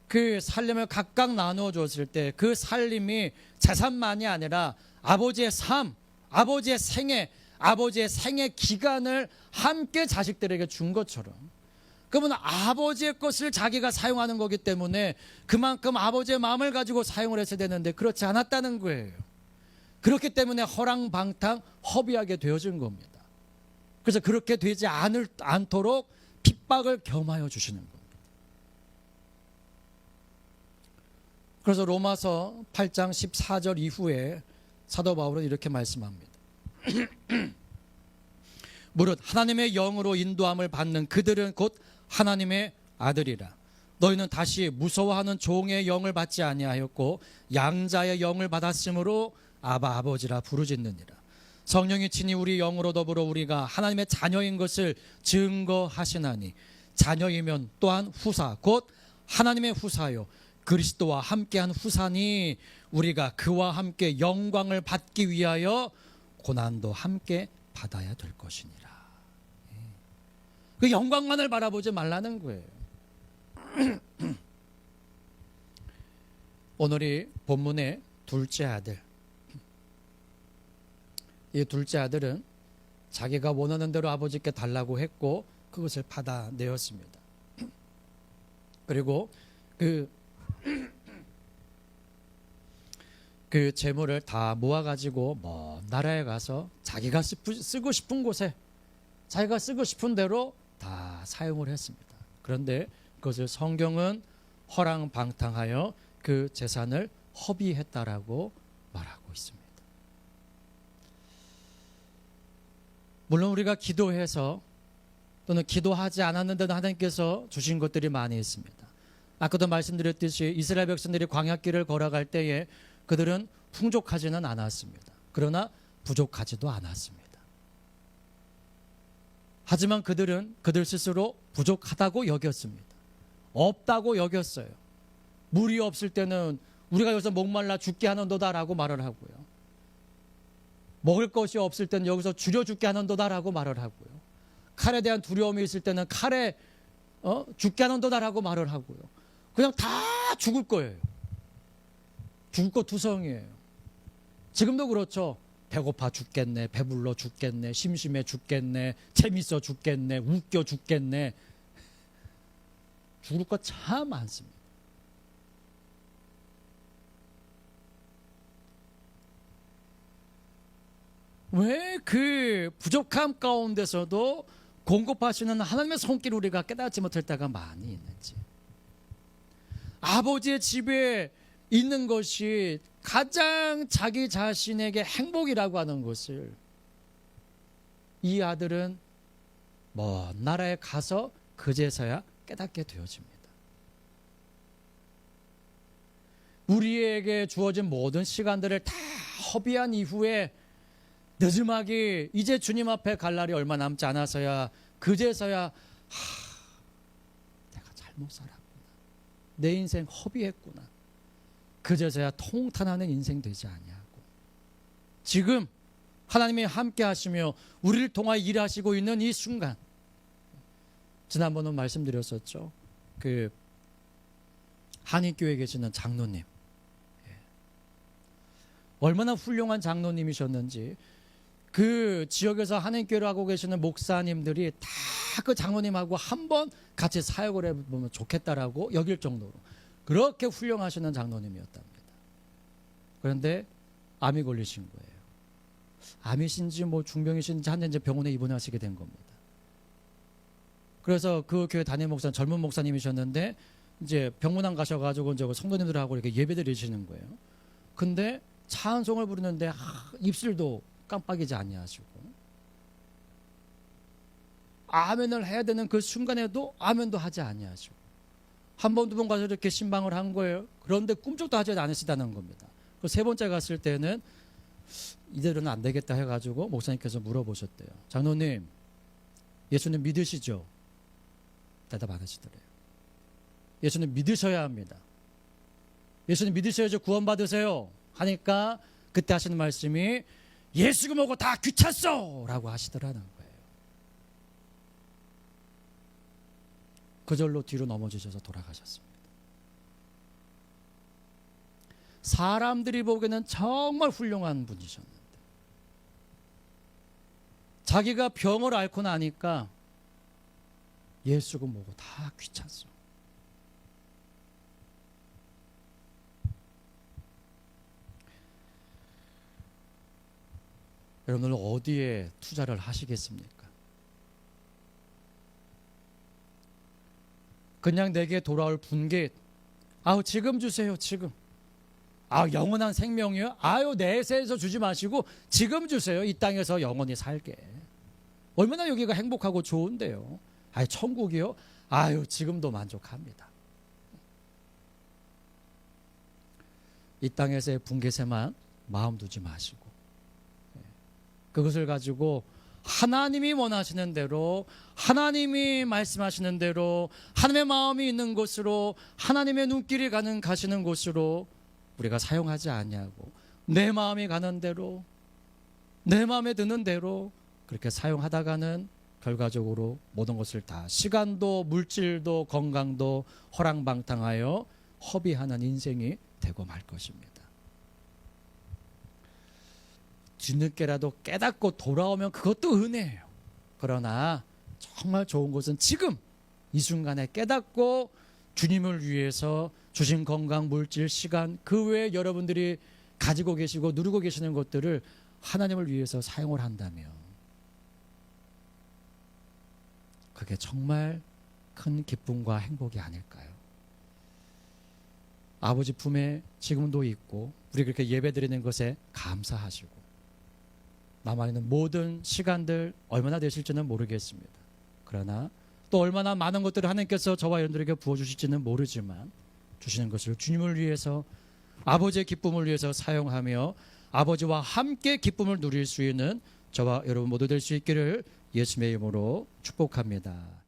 그 살림을 각각 나누어 줬을 때 그 살림이 재산만이 아니라 아버지의 삶, 아버지의 생애 기간을 함께 자식들에게 준 것처럼, 그러면 아버지의 것을 자기가 사용하는 거기 때문에 그만큼 아버지의 마음을 가지고 사용을 했어야 되는데 그렇지 않았다는 거예요. 그렇기 때문에 허랑방탕, 허비하게 되어진 겁니다. 그래서 그렇게 되지 않도록 핍박을 겸하여 주시는 겁니다. 그래서 로마서 8장 14절 이후에 사도 바울은 이렇게 말씀합니다. 무릇 하나님의 영으로 인도함을 받는 그들은 곧 하나님의 아들이라. 너희는 다시 무서워하는 종의 영을 받지 아니하였고 양자의 영을 받았으므로 아바 아버지라 부르짖느니라. 성령이 친히 우리 영으로 더불어 우리가 하나님의 자녀인 것을 증거하시나니 자녀이면 또한 후사 곧 하나님의 후사요 그리스도와 함께한 후사니 우리가 그와 함께 영광을 받기 위하여 고난도 함께 받아야 될 것이니라. 그 영광만을 바라보지 말라는 거예요. 오늘이 본문의 둘째 아들. 이 둘째 아들은 자기가 원하는 대로 아버지께 달라고 했고 그것을 받아내었습니다. 그리고 그 재물을 다 모아가지고 먼 나라에 가서 자기가 쓰고 싶은 곳에 자기가 쓰고 싶은 대로 다 사용을 했습니다. 그런데 그것을 성경은 허랑방탕하여 그 재산을 허비했다라고 말하고 있습니다. 물론 우리가 기도해서 또는 기도하지 않았는데도 하나님께서 주신 것들이 많이 있습니다. 아까도 말씀드렸듯이 이스라엘 백성들이 광야길을 걸어갈 때에 그들은 풍족하지는 않았습니다. 그러나 부족하지도 않았습니다. 하지만 그들은 그들 스스로 부족하다고 여겼습니다. 없다고 여겼어요. 물이 없을 때는 우리가 여기서 목말라 죽게 하는도다라고 말을 하고요. 먹을 것이 없을 때는 여기서 줄여 죽게 하는도다라고 말을 하고요. 칼에 대한 두려움이 있을 때는 칼에 죽게 하는도다라고 말을 하고요. 그냥 다 죽을 거예요. 죽을 거 투성이에요. 지금도 그렇죠. 배고파 죽겠네, 배불러 죽겠네, 심심해 죽겠네, 재밌어 죽겠네, 웃겨 죽겠네. 죽을 거 참 많습니다. 왜 그 부족함 가운데서도 공급하시는 하나님의 손길 우리가 깨닫지 못할 때가 많이 있는지. 아버지의 집에 있는 것이 가장 자기 자신에게 행복이라고 하는 것을 이 아들은 먼 나라에 가서 그제서야 깨닫게 되어집니다. 우리에게 주어진 모든 시간들을 다 허비한 이후에 늦음하게 이제 주님 앞에 갈 날이 얼마 남지 않아서야 그제서야 내가 잘못 살았구나. 내 인생 허비했구나. 그제서야 통탄하는 인생 되지 아니하고 지금 하나님이 함께 하시며 우리를 통하여 일하시고 있는 이 순간 지난번에 말씀드렸었죠. 그 한인교회에 계시는 장로님 얼마나 훌륭한 장로님이셨는지 그 지역에서 한인교회를 하고 계시는 목사님들이 다 그 장로님하고 한번 같이 사역을 해보면 좋겠다라고 여길 정도로 그렇게 훌륭하시는 장로님이었답니다. 그런데 암이 걸리신 거예요. 암이신지 뭐 중병이신지 한데 이제 병원에 입원하시게 된 겁니다. 그래서 그 교회 담임 목사는 젊은 목사님이셨는데 이제 병문안 가셔가지고 이제 성도님들하고 이렇게 예배드리시는 거예요. 근데 찬송을 부르는데 입술도 깜빡이지 아니하시고 아멘을 해야 되는 그 순간에도 아멘도 하지 아니하시고 한 번, 두 번 가서 이렇게 신방을 한 거예요. 그런데 꿈쩍도 하지 않으시다는 겁니다. 그 세 번째 갔을 때는 이대로는 안 되겠다 해가지고 목사님께서 물어보셨대요. 장로님, 예수님 믿으시죠? 대답 안 하시더래요. 예수님 믿으셔야 합니다. 예수님 믿으셔야죠. 구원받으세요. 하니까 그때 하시는 말씀이 예수가 뭐고 다 귀찮소! 라고 하시더라는 거예요. 그 절로 뒤로 넘어지셔서 돌아가셨습니다. 사람들이 보기에는 정말 훌륭한 분이셨는데 자기가 병을 앓고 나니까 예수가 뭐고 다 귀찮소. 여러분들 어디에 투자를 하시겠습니까? 그냥 내게 돌아올 분깃, 지금 주세요. 지금. 영원한 생명이요? 내세에서 주지 마시고 지금 주세요. 이 땅에서 영원히 살게. 얼마나 여기가 행복하고 좋은데요. 천국이요? 지금도 만족합니다. 이 땅에서의 분깃에만 마음 두지 마시고 그것을 가지고 하나님이 원하시는 대로 하나님이 말씀하시는 대로 하나님의 마음이 있는 곳으로 하나님의 눈길이 가시는 곳으로 우리가 사용하지 아니하고 내 마음이 가는 대로 내 마음에 드는 대로 그렇게 사용하다가는 결과적으로 모든 것을 다 시간도 물질도 건강도 허랑방탕하여 허비하는 인생이 되고 말 것입니다. 뒤늦게라도 깨닫고 돌아오면 그것도 은혜예요. 그러나 정말 좋은 것은 지금 이 순간에 깨닫고 주님을 위해서 주신 건강, 물질, 시간 그 외에 여러분들이 가지고 계시고 누리고 계시는 것들을 하나님을 위해서 사용을 한다면 그게 정말 큰 기쁨과 행복이 아닐까요? 아버지 품에 지금도 있고 우리 그렇게 예배드리는 것에 감사하시고 남아있는 모든 시간들 얼마나 되실지는 모르겠습니다. 그러나 또 얼마나 많은 것들을 하나님께서 저와 여러분들에게 부어주실지는 모르지만 주시는 것을 주님을 위해서 아버지의 기쁨을 위해서 사용하며 아버지와 함께 기쁨을 누릴 수 있는 저와 여러분 모두 될 수 있기를 예수님의 이름으로 축복합니다.